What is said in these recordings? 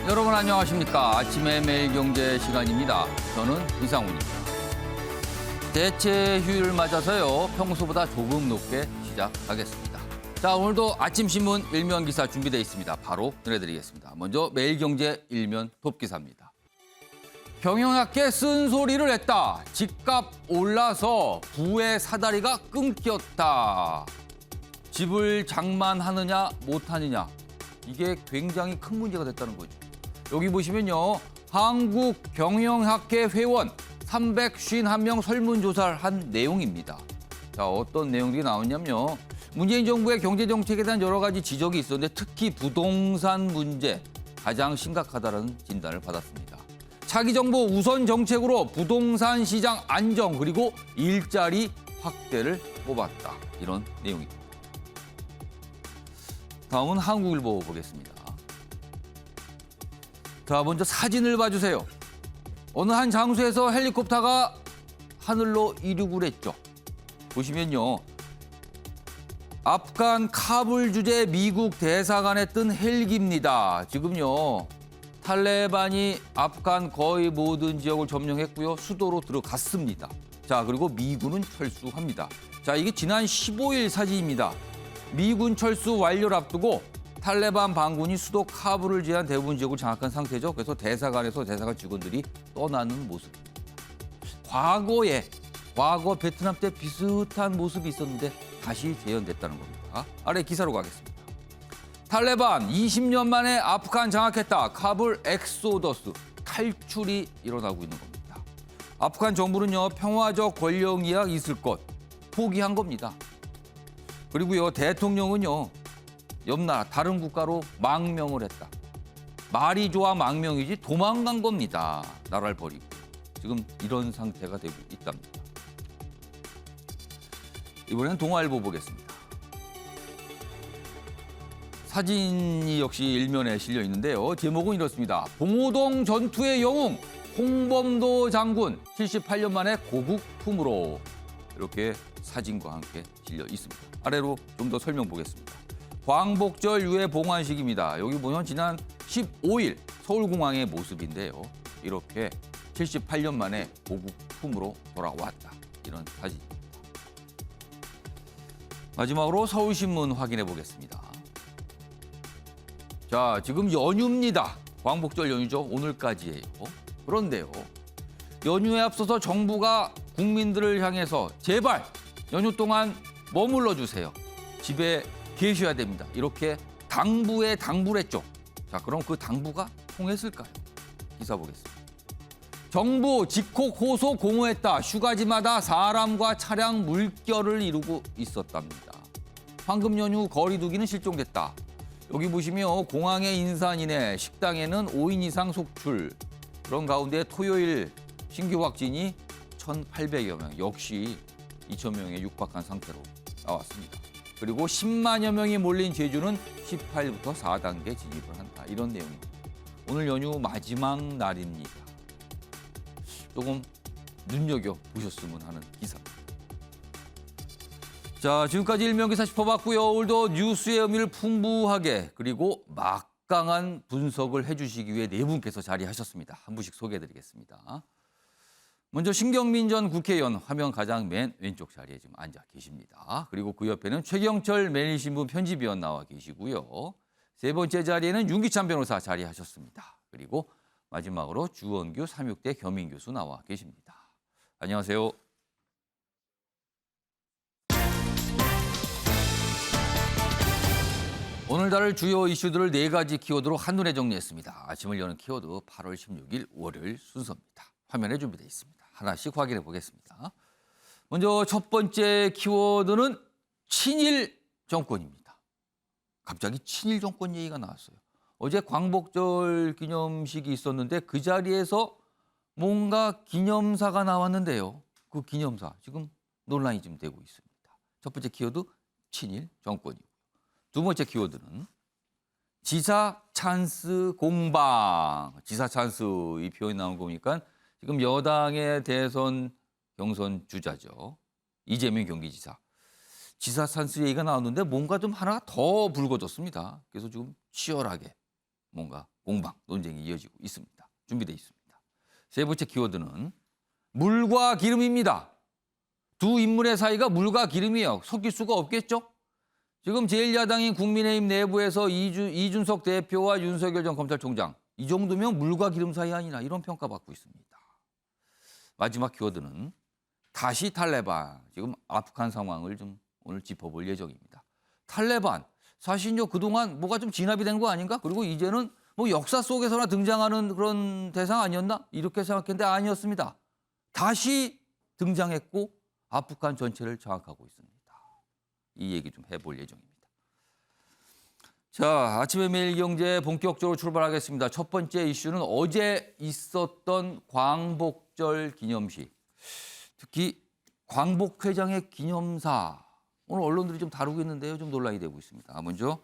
여러분 안녕하십니까. 아침의 매일경제 시간입니다. 저는 이상훈입니다. 대체 휴일을 맞아서요. 평소보다 조금 높게 시작하겠습니다. 자, 오늘도 아침 신문 일면 기사 준비되어 있습니다. 바로 전해드리겠습니다. 먼저 매일경제 일면 톱기사입니다. 경영학계 쓴소리를 했다. 집값 올라서 부의 사다리가 끊겼다. 집을 장만하느냐 못하느냐. 이게 굉장히 큰 문제가 됐다는 거죠. 여기 보시면요. 한국경영학회 회원 351명 설문조사를 한 내용입니다. 자, 어떤 내용들이 나왔냐면요. 문재인 정부의 경제정책에 대한 여러 가지 지적이 있었는데 특히 부동산 문제 가장 심각하다는 진단을 받았습니다. 차기 정부 우선 정책으로 부동산 시장 안정 그리고 일자리 확대를 뽑았다. 이런 내용입니다. 다음은 한국일보 보겠습니다. 자, 먼저 사진을 봐주세요. 어느 한 장소에서 헬리콥터가 하늘로 이륙을 했죠. 보시면요. 아프간 카불 주재 미국 대사관에 뜬 헬기입니다. 지금요. 탈레반이 아프간 거의 모든 지역을 점령했고요. 수도로 들어갔습니다. 자, 그리고 미군은 철수합니다. 자, 이게 지난 15일 사진입니다. 미군 철수 완료를 앞두고 탈레반 반군이 수도 카불을 제한 대부분 지역을 장악한 상태죠. 그래서 대사관에서 대사관 직원들이 떠나는 모습입니다. 과거 베트남 때 비슷한 모습이 있었는데 다시 재현됐다는 겁니다. 아래 기사로 가겠습니다. 탈레반 20년 만에 아프간 장악했다. 카불 엑소더스 탈출이 일어나고 있는 겁니다. 아프간 정부는요. 평화적 권력 이야 있을 것 포기한 겁니다. 그리고요. 대통령은요. 옆나라 다른 국가로 망명을 했다. 말이 좋아 망명이지 도망간 겁니다. 나라를 버리고. 지금 이런 상태가 되고 있답니다. 이번에는 동아일보 보겠습니다. 사진이 역시 일면에 실려 있는데요. 제목은 이렇습니다. 봉오동 전투의 영웅 홍범도 장군 78년 만에 고국 품으로 이렇게 사진과 함께 실려 있습니다. 아래로 좀 더 설명 보겠습니다. 광복절 유해 봉환식입니다. 여기 보면 지난 15일 서울공항의 모습인데요. 이렇게 78년 만에 고국 품으로 돌아왔다. 이런 사진입니다. 마지막으로 서울신문 확인해 보겠습니다. 자, 지금 연휴입니다. 광복절 연휴죠. 오늘까지예요. 그런데요. 연휴에 앞서서 정부가 국민들을 향해서 제발 연휴 동안 머물러 주세요. 집에 계셔야 됩니다. 이렇게 당부에 당부를 했죠. 자, 그럼 그 당부가 통했을까요? 기사 보겠습니다. 정부 직콕 호소 공호했다. 휴가지마다 사람과 차량 물결을 이루고 있었답니다. 황금 연휴 거리 두기는 실종됐다. 여기 보시면 공항에 인산이네, 식당에는 5인 이상 속출. 그런 가운데 토요일 신규 확진이 1,800여 명. 역시 2,000명에 육박한 상태로 나왔습니다. 그리고 10만여 명이 몰린 제주는 18일부터 4단계 진입을 한다. 이런 내용입니다. 오늘 연휴 마지막 날입니다. 조금 눈여겨보셨으면 하는 기사입니다. 자, 지금까지 일면기사 짚어봤고요. 오늘도 뉴스의 의미를 풍부하게 그리고 막강한 분석을 해주시기 위해 네 분께서 자리하셨습니다. 한 분씩 소개해드리겠습니다. 먼저 신경민 전 국회의원 화면 가장 맨 왼쪽 자리에 지금 앉아 계십니다. 그리고 그 옆에는 최경철 매일신문 편집위원 나와 계시고요. 세 번째 자리에는 윤기찬 변호사 자리하셨습니다. 그리고 마지막으로 주원규 삼육대 겸임교수 나와 계십니다. 안녕하세요. 오늘 다룰 주요 이슈들을 네 가지 키워드로 한눈에 정리했습니다. 아침을 여는 키워드 8월 16일 월요일 순서입니다. 화면에 준비되어 있습니다. 하나씩 확인해 보겠습니다. 먼저 첫 번째 키워드는 친일 정권입니다. 갑자기 친일 정권 얘기가 나왔어요. 어제 광복절 기념식이 있었는데 그 자리에서 뭔가 기념사가 나왔는데요. 그 기념사 지금 논란이 좀 되고 있습니다. 첫 번째 키워드 친일 정권이고 두 번째 키워드는 지사 찬스 공방. 지사 찬스 이 표현이 나온 거 보니까 지금 여당의 대선 경선 주자죠. 이재명 경기지사. 지사 찬스 얘기가 나왔는데 뭔가 좀 하나 더 불거졌습니다. 그래서 지금 치열하게 뭔가 공방, 논쟁이 이어지고 있습니다. 준비되어 있습니다. 세 번째 키워드는 물과 기름입니다. 두 인물의 사이가 물과 기름이에요. 섞일 수가 없겠죠? 지금 제1야당인 국민의힘 내부에서 이준석 대표와 윤석열 전 검찰총장 이 정도면 물과 기름 사이 아니나 이런 평가받고 있습니다. 마지막 키워드는 다시 탈레반. 지금 아프간 상황을 좀 오늘 짚어볼 예정입니다. 탈레반. 사실요 그동안 뭐가 좀 진압이 된 거 아닌가? 그리고 이제는 뭐 역사 속에서나 등장하는 그런 대상 아니었나? 이렇게 생각했는데 아니었습니다. 다시 등장했고 아프간 전체를 장악하고 있습니다. 이 얘기 좀 해볼 예정입니다. 자, 아침의 매일경제 본격적으로 출발하겠습니다. 첫 번째 이슈는 어제 있었던 광복절 기념식. 특히 광복회장의 기념사. 오늘 언론들이 좀 다루고 있는데요. 좀 논란이 되고 있습니다. 먼저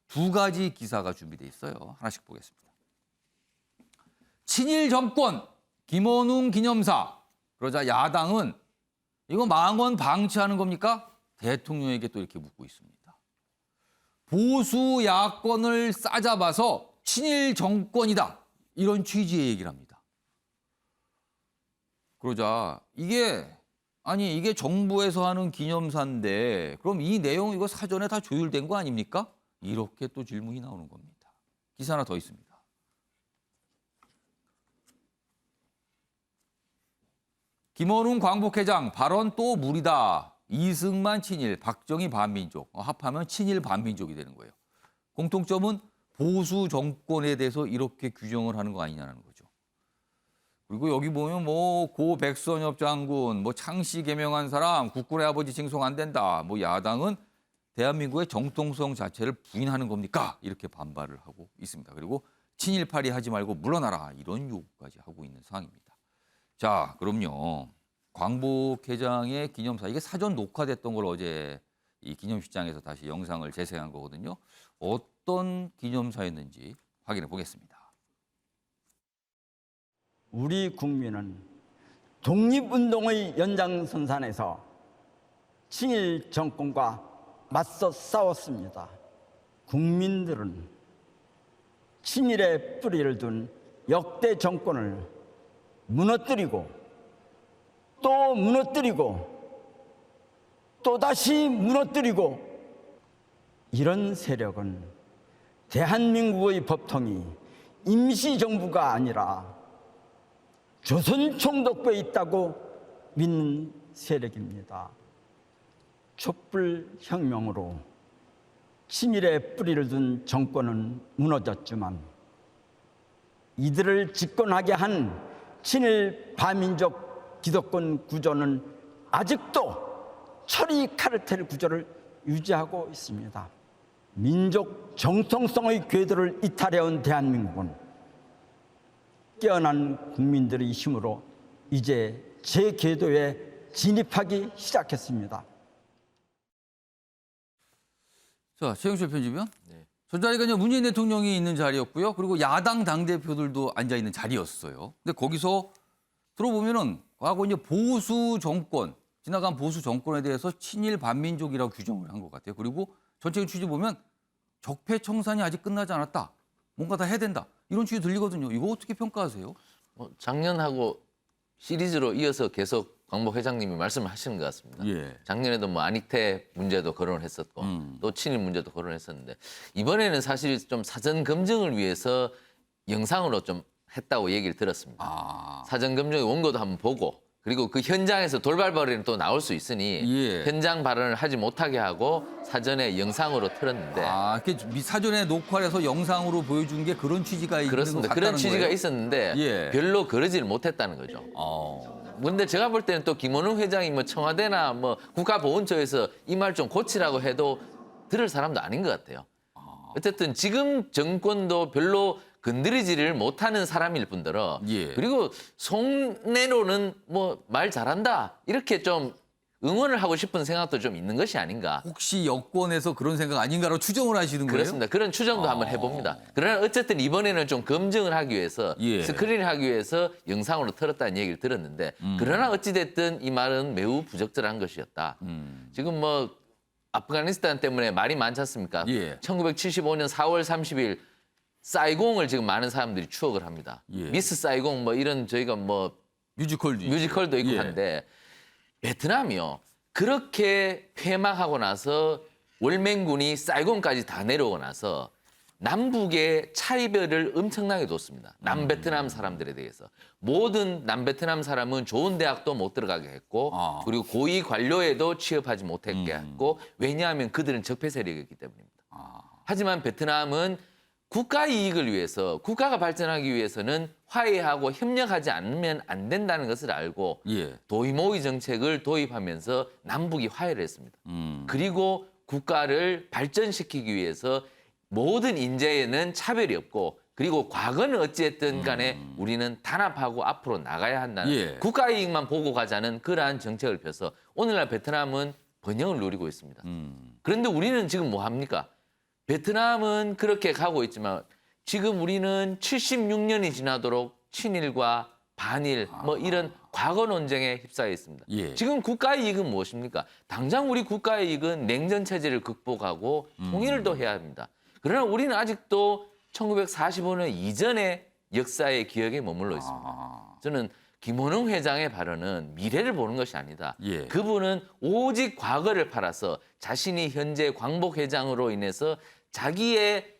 두 가지 기사가 준비돼 있어요. 하나씩 보겠습니다. 친일 정권 김원웅 기념사. 그러자 야당은 이거 망언 방치하는 겁니까? 대통령에게 또 이렇게 묻고 있습니다. 보수 야권을 싸잡아서 친일 정권이다. 이런 취지의 얘기를 합니다. 그러자 이게 정부에서 하는 기념사인데 그럼 이 내용 이거 사전에 다 조율된 거 아닙니까? 이렇게 또 질문이 나오는 겁니다. 기사 하나 더 있습니다. 김원웅 광복회장 발언 또 무리다. 이승만 친일, 박정희 반민족. 합하면 친일 반민족이 되는 거예요. 공통점은 보수 정권에 대해서 이렇게 규정을 하는 거 아니냐는 거죠. 그리고 여기 보면 뭐 고 백선엽 장군, 뭐 창씨 개명한 사람, 국군의 아버지 징송 안 된다. 뭐 야당은 대한민국의 정통성 자체를 부인하는 겁니까? 이렇게 반발을 하고 있습니다. 그리고 친일파리 하지 말고 물러나라. 이런 요구까지 하고 있는 상황입니다. 자, 그럼요. 광복회장의 기념사. 이게 사전 녹화됐던 걸 어제 이 기념식장에서 다시 영상을 재생한 거거든요. 어떤 기념사였는지 확인해 보겠습니다. 우리 국민은 독립운동의 연장선상에서 친일 정권과 맞서 싸웠습니다. 국민들은 친일의 뿌리를 둔 역대 정권을 무너뜨리고 또 무너뜨리고 또다시 무너뜨리고 이런 세력은 대한민국의 법통이 임시정부가 아니라 조선총독부에 있다고 믿는 세력입니다. 촛불혁명으로 친일의 뿌리를 둔 정권은 무너졌지만 이들을 집권하게 한 친일 반민족 기득권 구조는 아직도 처리 카르텔 구조를 유지하고 있습니다. 민족 정통성의 궤도를 이탈해온 대한민국은 깨어난 국민들의 힘으로 이제 제 궤도에 진입하기 시작했습니다. 자, 최영철 편집위원. 네. 저 자리가 이제 문재인 대통령이 있는 자리였고요. 그리고 야당 당대표들도 앉아 있는 자리였어요. 근데 거기서 들어보면은 과거 이제 보수 정권, 지나간 보수 정권에 대해서 친일 반민족이라고 규정을 한 것 같아요. 그리고 전체적인 취지 보면 적폐청산이 아직 끝나지 않았다. 뭔가 다 해야 된다. 이런 취지 들리거든요. 이거 어떻게 평가하세요? 작년하고 시리즈로 이어서 계속 광복 회장님이 말씀을 하시는 것 같습니다. 예. 작년에도 뭐 안익태 문제도 거론을 했었고 또 친일 문제도 거론을 했었는데 이번에는 사실 좀 사전 검증을 위해서 영상으로 좀 했다고 얘기를 들었습니다. 사전 검증의 원고도 한번 보고 그리고 그 현장에서 돌발 발언이 또 나올 수 있으니 예. 현장 발언을 하지 못하게 하고 사전에 영상으로 틀었는데 사전에 녹화를 해서 영상으로 보여준 게 그런 취지가 있는 것 그렇습니다. 같다는 그런 취지가 거예요? 있었는데 예. 별로 그러지를 못했다는 거죠. 근데 제가 볼 때는 또 김원웅 회장이 뭐 청와대나 뭐 국가보훈처에서 이 말 좀 고치라고 해도 들을 사람도 아닌 것 같아요. 어쨌든 지금 정권도 별로 건드리지를 못하는 사람일 뿐더러 예. 그리고 속내로는 뭐 말 잘한다 이렇게 좀 응원을 하고 싶은 생각도 좀 있는 것이 아닌가. 혹시 여권에서 그런 생각 아닌가로 추정을 하시는 거예요? 그렇습니다. 그런 추정도 한번 해봅니다. 그러나 어쨌든 이번에는 좀 검증을 하기 위해서 예. 스크린을 하기 위해서 영상으로 틀었다는 얘기를 들었는데 그러나 어찌됐든 이 말은 매우 부적절한 것이었다. 지금 뭐 아프가니스탄 때문에 말이 많지 않습니까? 예. 1975년 4월 30일 사이공을 지금 많은 사람들이 추억을 합니다. 예. 미스 사이공 뭐 이런 저희가 뭐 뮤지컬도 있고 예. 한데 베트남이요. 그렇게 폐망하고 나서 월맹군이 사이공까지 다 내려오고 나서 남북의 차이별을 엄청나게 뒀습니다. 남베트남 사람들에 대해서. 모든 남베트남 사람은 좋은 대학도 못 들어가게 했고 그리고 고위 관료에도 취업하지 못하게 했고 왜냐하면 그들은 적폐 세력이었기 때문입니다. 하지만 베트남은 국가 이익을 위해서 국가가 발전하기 위해서는 화해하고 협력하지 않으면 안 된다는 것을 알고 예. 도이모의 정책을 도입하면서 남북이 화해를 했습니다. 그리고 국가를 발전시키기 위해서 모든 인재에는 차별이 없고 그리고 과거는 어찌했든 간에 우리는 단합하고 앞으로 나가야 한다는 예. 국가 이익만 보고 가자는 그러한 정책을 펴서 오늘날 베트남은 번영을 누리고 있습니다. 그런데 우리는 지금 뭐 합니까? 베트남은 그렇게 가고 있지만 지금 우리는 76년이 지나도록 친일과 반일 뭐 이런 과거 논쟁에 휩싸여 있습니다. 예. 지금 국가의 이익은 무엇입니까? 당장 우리 국가의 이익은 냉전 체제를 극복하고 통일을 더 해야 합니다. 그러나 우리는 아직도 1945년 이전의 역사의 기억에 머물러 있습니다. 저는 김원웅 회장의 발언은 미래를 보는 것이 아니다. 예. 그분은 오직 과거를 팔아서 자신이 현재 광복회장으로 인해서 자기의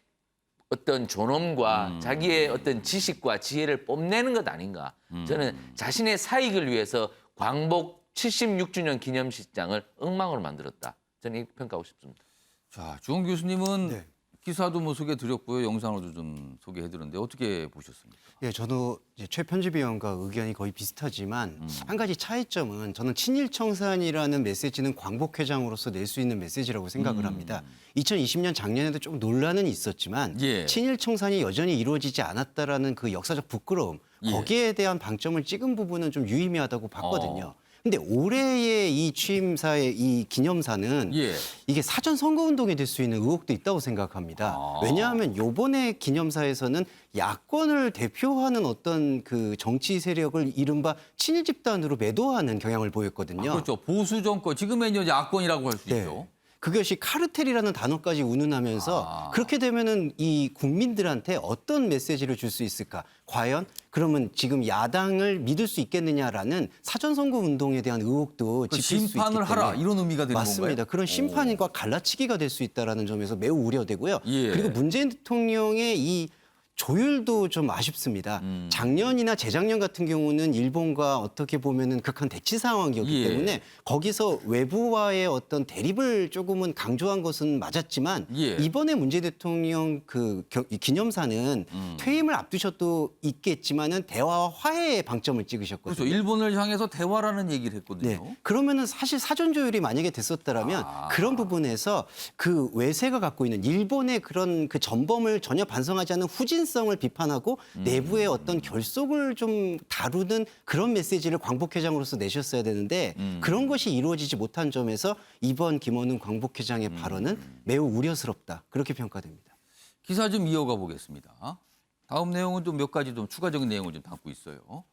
어떤 존엄과 자기의 어떤 지식과 지혜를 뽐내는 것 아닌가. 저는 자신의 사익을 위해서 광복 76주년 기념식장을 엉망으로 만들었다. 저는 이렇게 평가하고 싶습니다. 자, 주홍 교수님은 네. 기사도 뭐 소개해드렸고요. 영상으로도 좀 소개해드렸는데 어떻게 보셨습니까? 예, 저도 이제 최 편집위원과 의견이 거의 비슷하지만 한 가지 차이점은 저는 친일청산이라는 메시지는 광복회장으로서 낼 수 있는 메시지라고 생각을 합니다. 2020년 작년에도 좀 논란은 있었지만 예. 친일청산이 여전히 이루어지지 않았다라는 그 역사적 부끄러움 예. 거기에 대한 방점을 찍은 부분은 좀 유의미하다고 봤거든요. 근데 올해의 이 취임사의 이 기념사는 예. 이게 사전 선거운동이 될 수 있는 의혹도 있다고 생각합니다. 왜냐하면 요번에 기념사에서는 야권을 대표하는 어떤 그 정치 세력을 이른바 친일 집단으로 매도하는 경향을 보였거든요. 그렇죠. 보수 정권, 지금의 이제 야권이라고 할 수 네. 있죠. 그것이 카르텔이라는 단어까지 운운하면서 그렇게 되면은 이 국민들한테 어떤 메시지를 줄 수 있을까? 과연 그러면 지금 야당을 믿을 수 있겠느냐라는 사전 선거 운동에 대한 의혹도 짙을 수 있기 심판을 때문에 하라 이런 의미가 되는 맞습니다. 건가요? 그런 심판과 갈라치기가 될 수 있다라는 점에서 매우 우려되고요. 예. 그리고 문재인 대통령의 이 조율도 좀 아쉽습니다. 작년이나 재작년 같은 경우는 일본과 어떻게 보면은 극한 대치 상황이었기 예. 때문에 거기서 외부와의 어떤 대립을 조금은 강조한 것은 맞았지만 예. 이번에 문재인 대통령 그 기념사는 퇴임을 앞두셔도 있겠지만은 대화와 화해에 방점을 찍으셨거든요. 그렇죠. 일본을 향해서 대화라는 얘기를 했거든요. 네. 그러면은 사실 사전 조율이 만약에 됐었다라면 그런 부분에서 그 외세가 갖고 있는 일본의 그런 그 전범을 전혀 반성하지 않는 후진성을 비판하고 내부의 어떤 결속을 좀 다루는 그런 메시지를 광복회장으로서 내셨어야 되는데 그런 것이 이루어지지 못한 점에서 이번 김원웅 광복회장의 발언은 매우 우려스럽다. 그렇게 평가됩니다. 기사 좀 이어가 보겠습니다. 다음 내용은 좀 몇 가지 좀 추가적인 내용을 좀 담고 있어요.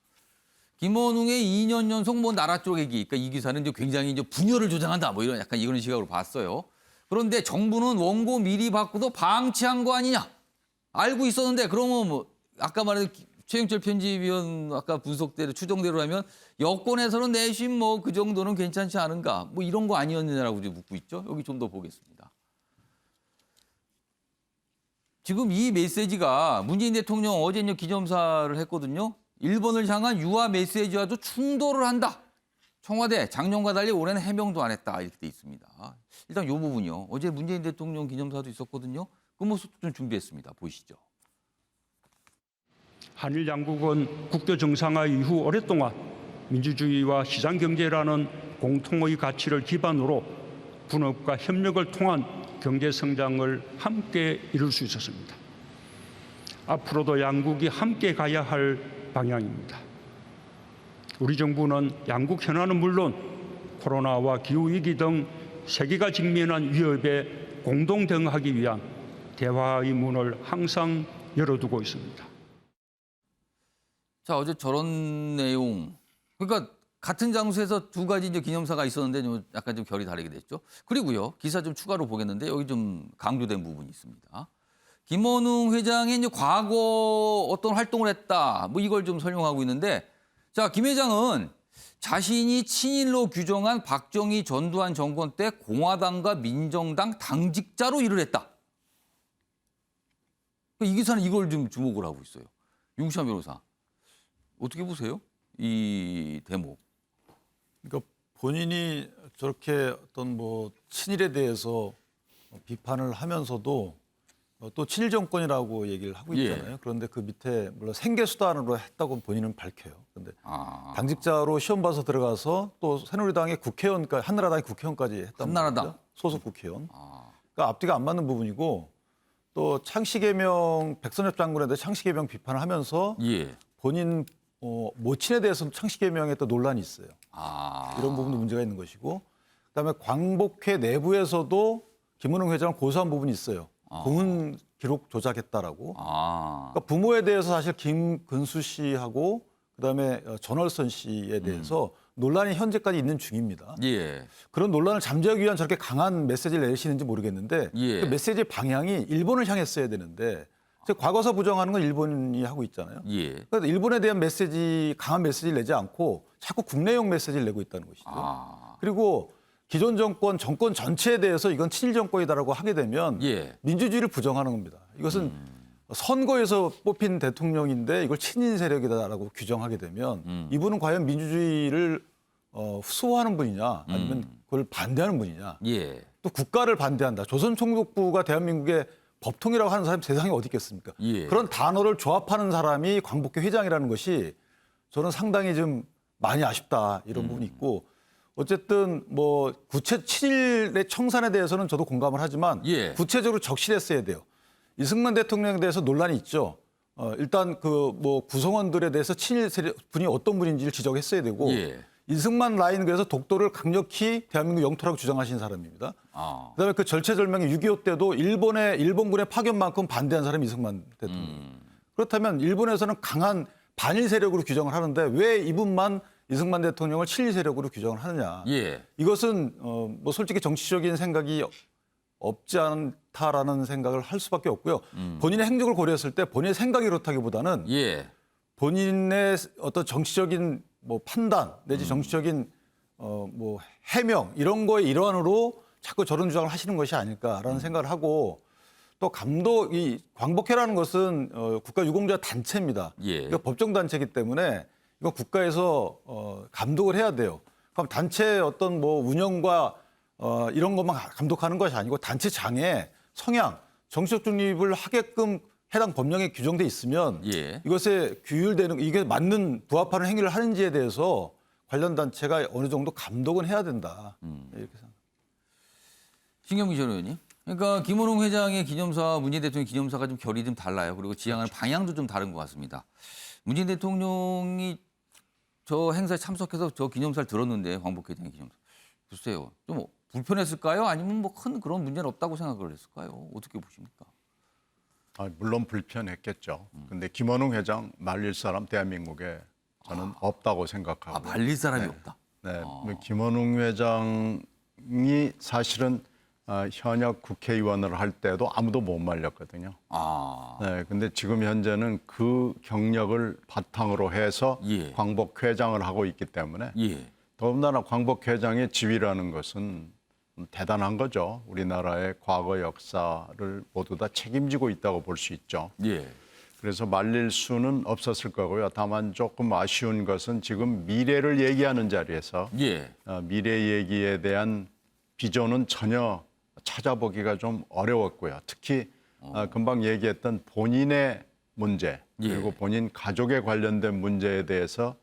김원웅의 2년 연속 뭐 나라 쪼개기, 그러니까 이 기사는 이제 굉장히 이제 분열을 조장한다, 뭐 이런 약간 이런 시각으로 봤어요. 그런데 정부는 원고 미리 받고도 방치한 거 아니냐? 알고 있었는데 그러면 뭐 아까 말한 최영철 편집위원 아까 분석대로 추정대로라면 여권에서는 내심 뭐 그 정도는 괜찮지 않은가? 뭐 이런 거 아니었느냐라고 지금 묻고 있죠. 여기 좀 더 보겠습니다. 지금 이 메시지가 문재인 대통령 어제 기념사를 했거든요. 일본을 향한 유화 메시지와도 충돌을 한다. 청와대 작년과 달리 올해는 해명도 안 했다. 이렇게 돼 있습니다. 일단 이 부분이요. 어제 문재인 대통령 기념사도 있었거든요. 그 모습 좀 준비했습니다. 보시죠. 한일 양국은 국교 정상화 이후 오랫동안 민주주의와 시장경제라는 공통의 가치를 기반으로 분업과 협력을 통한 경제 성장을 함께 이룰 수 있었습니다. 앞으로도 양국이 함께 가야 할 방향입니다. 우리 정부는 양국 현안은 물론 코로나와 기후위기 등 세계가 직면한 위협에 공동 대응하기 위한 대화의 문을 항상 열어두고 있습니다. 자, 어제 저런 내용. 그러니까 같은 장소에서 두 가지 이제 기념사가 있었는데 좀 약간 좀 결이 다르게 됐죠. 그리고요, 기사 좀 추가로 보겠는데 여기 좀 강조된 부분이 있습니다. 김원웅 회장이 이제 과거 어떤 활동을 했다. 뭐 이걸 좀 설명하고 있는데, 자, 김 회장은 자신이 친일로 규정한 박정희 전두환 정권 때 공화당과 민정당 당직자로 일을 했다. 이 기사는 이걸 좀 주목을 하고 있어요. 윤시환 변호사, 어떻게 보세요? 이 대목. 그러니까 본인이 저렇게 어떤 뭐 친일에 대해서 비판을 하면서도 또 친일 정권이라고 얘기를 하고 있잖아요. 그런데 그 밑에 물론 생계수단으로 했다고 본인은 밝혀요. 그런데 당직자로 시험 봐서 들어가서 또 새누리당의 국회의원, 그러니까 한나라당의 국회의원까지 했단 한나라당? 말이죠. 소속 국회의원. 그러니까 앞뒤가 안 맞는 부분이고 또 창씨개명 백선엽 장군에 대해 창씨개명 비판을 하면서 예. 본인 모친에 대해서는 창씨개명에 또 논란이 있어요. 이런 부분도 문제가 있는 것이고, 그다음에 광복회 내부에서도 김원웅 회장을 고소한 부분이 있어요. 공은 기록 조작했다라고. 그러니까 부모에 대해서 사실 김근수 씨하고 그다음에 전월선 씨에 대해서 논란이 현재까지 있는 중입니다. 예. 그런 논란을 잠재우기 위한 저렇게 강한 메시지를 내시는지 모르겠는데 예. 그 메시지의 방향이 일본을 향했어야 되는데 과거사 부정하는 건 일본이 하고 있잖아요. 예. 그래서 일본에 대한 메시지, 강한 메시지를 내지 않고 자꾸 국내용 메시지를 내고 있다는 것이죠. 그리고 기존 정권 전체에 대해서 이건 친일 정권이다라고 하게 되면 예. 민주주의를 부정하는 겁니다. 이것은 선거에서 뽑힌 대통령인데 이걸 친일 세력이다라고 규정하게 되면 이분은 과연 민주주의를 수호하는 분이냐 아니면 그걸 반대하는 분이냐. 예. 또 국가를 반대한다. 조선총독부가 대한민국의 법통이라고 하는 사람이 세상에 어디 있겠습니까? 예. 그런 단어를 조합하는 사람이 광복회 회장이라는 것이 저는 상당히 좀 많이 아쉽다 이런 부분이 있고, 어쨌든 뭐 구체 친일의 청산에 대해서는 저도 공감을 하지만 예. 구체적으로 적실했어야 돼요. 이승만 대통령에 대해서 논란이 있죠. 일단 그 뭐 구성원들에 대해서 친일 세력 분이 어떤 분인지를 지적했어야 되고, 예. 이승만 라인 그래서 독도를 강력히 대한민국 영토라고 주장하신 사람입니다. 그다음에 그 절체절명의 6.25 때도 일본군의 파견만큼 반대한 사람이 이승만 대통령. 그렇다면 일본에서는 강한 반일 세력으로 규정을 하는데 왜 이분만 이승만 대통령을 친일 세력으로 규정을 하느냐. 예. 이것은 뭐 솔직히 정치적인 생각이 없지 않다라는 생각을 할 수밖에 없고요. 본인의 행적을 고려했을 때 본인의 생각이 그렇다기보다는 예. 본인의 어떤 정치적인 뭐 판단 내지 정치적인 뭐 해명 이런 거의 일환으로 자꾸 저런 주장을 하시는 것이 아닐까라는 생각을 하고, 또 이 광복회라는 것은 국가 유공자 단체입니다. 예. 그러니까 법정 단체이기 때문에 이거 국가에서 감독을 해야 돼요. 그럼 단체 어떤 뭐 운영과 이런 것만 감독하는 것이 아니고 단체장의 성향, 정치적 중립을 하게끔 해당 법령에 규정돼 있으면 예. 이것에 규율되는 이게 맞는 부합하는 행위를 하는지에 대해서 관련 단체가 어느 정도 감독은 해야 된다. 이렇게 생각합니다. 신경민 전 의원님. 그러니까 김원웅 회장의 기념사와 문재인 대통령 기념사가 좀 결이 좀 달라요. 그리고 지향하는 방향도 좀 다른 것 같습니다. 문재인 대통령이 저 행사에 참석해서 저 기념사를 들었는데, 광복회장의 기념사. 글쎄요. 좀 불편했을까요? 아니면 뭐 큰 그런 문제는 없다고 생각을 했을까요? 어떻게 보십니까? 물론 불편했겠죠. 근데 김원웅 회장 말릴 사람 대한민국에 저는 없다고 생각하고. 말릴 사람이 없다. 네, 김원웅 회장이 사실은 현역 국회의원을 할 때도 아무도 못 말렸거든요. 네, 근데 지금 현재는 그 경력을 바탕으로 해서 예. 광복회장을 하고 있기 때문에 예. 더군다나 광복회장의 지위라는 것은 대단한 거죠. 우리나라의 과거 역사를 모두 다 책임지고 있다고 볼 수 있죠. 예. 그래서 말릴 수는 없었을 거고요. 다만 조금 아쉬운 것은 지금 미래를 얘기하는 자리에서 예. 미래 얘기에 대한 비전은 전혀 찾아보기가 좀 어려웠고요. 특히 금방 얘기했던 본인의 문제 그리고 예. 본인 가족에 관련된 문제에 대해서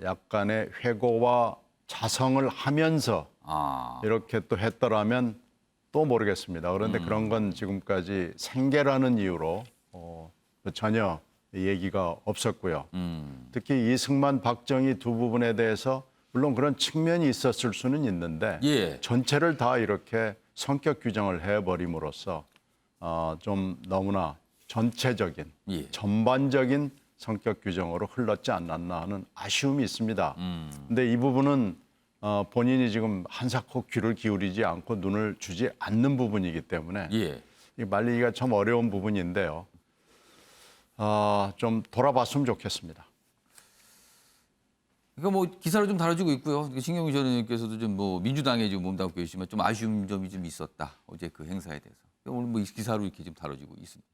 약간의 회고와 자성을 하면서 이렇게 또 했더라면 또 모르겠습니다. 그런데 그런 건 지금까지 생계라는 이유로 전혀 얘기가 없었고요. 특히 이승만, 박정희 두 부분에 대해서 물론 그런 측면이 있었을 수는 있는데 예. 전체를 다 이렇게 성격 규정을 해버림으로써 좀 너무나 전체적인, 예. 전반적인 성격 규정으로 흘렀지 않았나 하는 아쉬움이 있습니다. 근데 이 부분은 본인이 지금 한사코 귀를 기울이지 않고 눈을 주지 않는 부분이기 때문에 예. 이 말리기가 참 어려운 부분인데요. 좀 돌아봤으면 좋겠습니다. 그러니까 뭐 기사로 좀 다뤄지고 있고요. 신경민 전 의원께서도 좀 뭐 민주당에 지금 몸담고 계시지만 좀 아쉬운 점이 좀 있었다. 어제 그 행사에 대해서. 오늘 뭐 기사로 이렇게 좀 다뤄지고 있습니다.